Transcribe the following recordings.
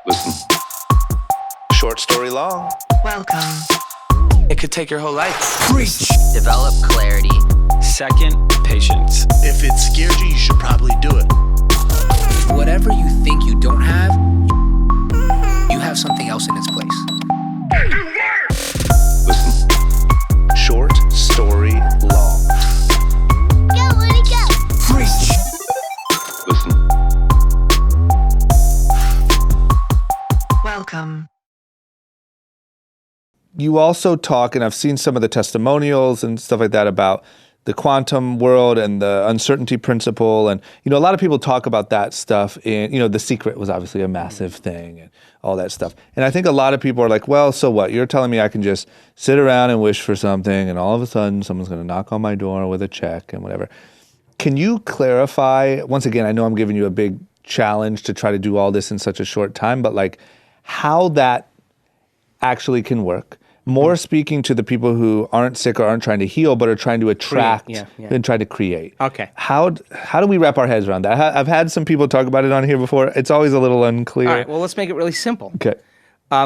Listen. Short story long. Welcome. It could take your whole life. Preach. Develop clarity. Second, patience. If it scared you, you should probably do it. Whatever you think you don't have, you have something else in its place. Listen. Short story long. Go, Woody, go. Preach. Listen. Welcome. You also talk, and I've seen some of the testimonials and stuff like that about the quantum world and the uncertainty principle. And, a lot of people talk about that stuff. And, The Secret was obviously a massive thing and all that stuff. And I think a lot of people are like, well, so what? You're telling me I can just sit around and wish for something and all of a sudden someone's going to knock on my door with a check and whatever. Can you clarify, once again, I know I'm giving you a big challenge to try to do all this in such a short time, but like how that actually can work? More speaking to the people who aren't sick or aren't trying to heal, but are trying to attract and try to create. Okay. How do we wrap our heads around that? I've had some people talk about it on here before. It's always a little unclear. All right, well, let's make it really simple. Okay.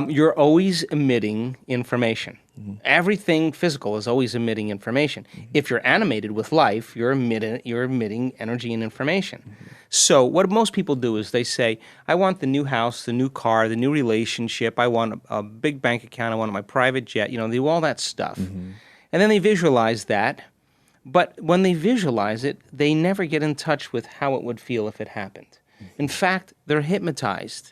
You're always emitting information. Mm-hmm. Everything physical is always emitting information. Mm-hmm. If you're animated with life, you're emitting energy and information. Mm-hmm. So what most people do is they say, I want the new house, the new car, the new relationship, I want a big bank account, I want my private jet, they do all that stuff. Mm-hmm. And then they visualize that. But when they visualize it, they never get in touch with how it would feel if it happened. Mm-hmm. In fact, they're hypnotized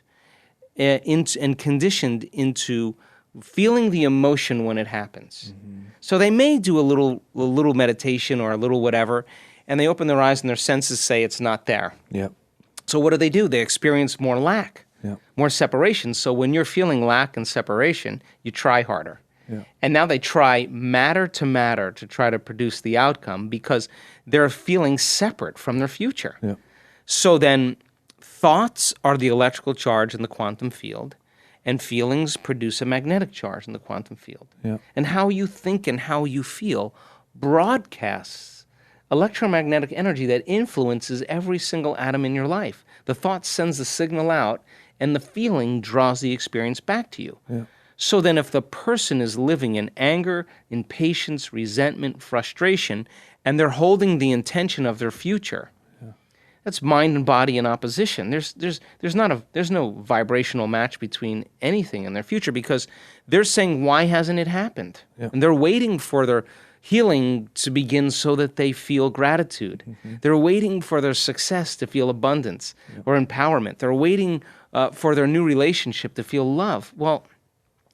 and conditioned into feeling the emotion when it happens. Mm-hmm. So they may do a little meditation or a little whatever, and they open their eyes and their senses say it's not there. Yep. So what do? They experience more lack, more separation. So when you're feeling lack and separation, you try harder. Yeah. And now they try matter to try to produce the outcome because they're feeling separate from their future. Yeah. So then thoughts are the electrical charge in the quantum field, and feelings produce a magnetic charge in the quantum field. Yeah. And how you think and how you feel broadcasts electromagnetic energy that influences every single atom in your life. The thought sends the signal out, and the feeling draws the experience back to you. Yeah. So then if the person is living in anger, impatience, resentment, frustration, and they're holding the intention of their future, that's mind and body in opposition. There's no vibrational match between anything in their future because they're saying, why hasn't it happened? Yeah. And they're waiting for their healing to begin so that they feel gratitude. Mm-hmm. They're waiting for their success to feel abundance or empowerment. They're waiting for their new relationship to feel love. Well,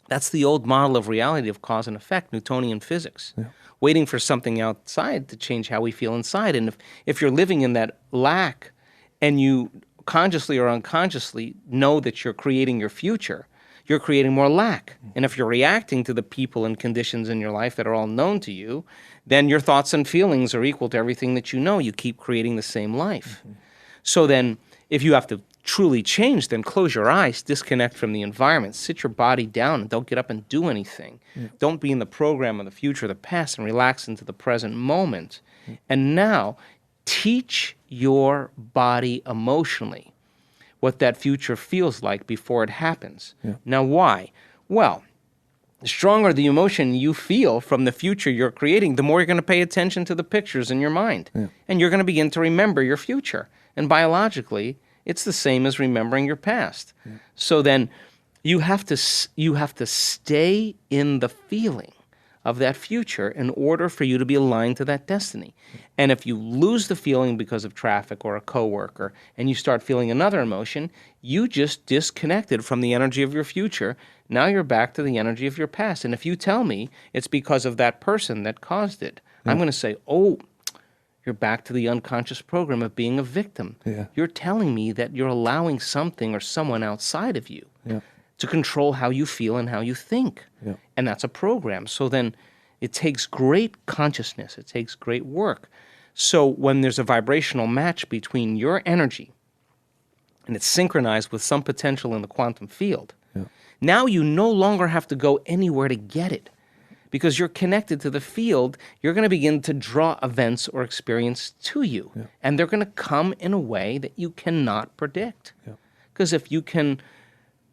that's the old model of reality of cause and effect, Newtonian physics. Yeah. Waiting for something outside to change how we feel inside. And if you're living in that lack and you consciously or unconsciously know that you're creating your future, you're creating more lack. And if you're reacting to the people and conditions in your life that are all known to you, then your thoughts and feelings are equal to everything that you know. You keep creating the same life. Mm-hmm. So then if you have to truly change, then close your eyes, disconnect from the environment, sit your body down and don't get up and do anything. Yeah. Don't be in the program of the future or the past and relax into the present moment. Yeah. And now teach your body emotionally what that future feels like before it happens. Yeah. Now, why? Well, the stronger the emotion you feel from the future you're creating, the more you're going to pay attention to the pictures in your mind. Yeah. And you're going to begin to remember your future. And biologically, it's the same as remembering your past. Yeah. So then you have to stay in the feeling of that future in order for you to be aligned to that destiny. And if you lose the feeling because of traffic or a coworker and you start feeling another emotion, you just disconnected from the energy of your future. Now you're back to the energy of your past. And if you tell me it's because of that person that caused it, I'm going to say, oh, you're back to the unconscious program of being a victim. Yeah. You're telling me that you're allowing something or someone outside of you to control how you feel and how you think. Yeah. And that's a program. So then it takes great consciousness. It takes great work. So when there's a vibrational match between your energy and it's synchronized with some potential in the quantum field, now you no longer have to go anywhere to get it. Because you're connected to the field, you're going to begin to draw events or experience to you. Yeah. And they're going to come in a way that you cannot predict. Because if you can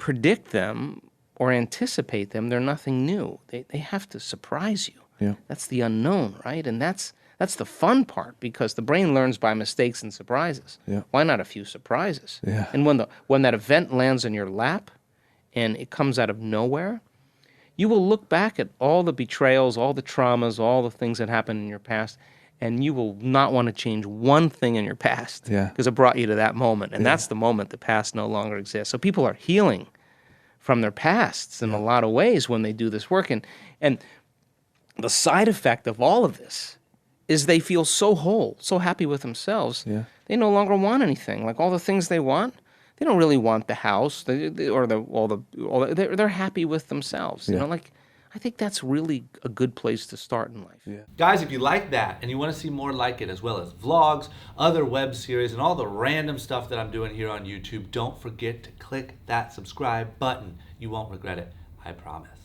predict them or anticipate them, they're nothing new. They have to surprise you. Yeah. That's the unknown, right? And that's the fun part, because the brain learns by mistakes and surprises. Yeah. Why not a few surprises? Yeah. And when that event lands in your lap and it comes out of nowhere, you will look back at all the betrayals, all the traumas, all the things that happened in your past, and you will not want to change one thing in your past, Yeah. because it brought you to that moment. And that's the moment the past no longer exists. So people are healing from their pasts in a lot of ways when they do this work. And the side effect of all of this is they feel so whole, so happy with themselves. Yeah. They no longer want anything. Like all the things they want, they don't really want the house, they're happy with themselves. You know, like, I think that's really a good place to start in life. Yeah. Guys, if you like that and you want to see more like it, as well as vlogs, other web series, and all the random stuff that I'm doing here on YouTube, don't forget to click that subscribe button. You won't regret it, I promise.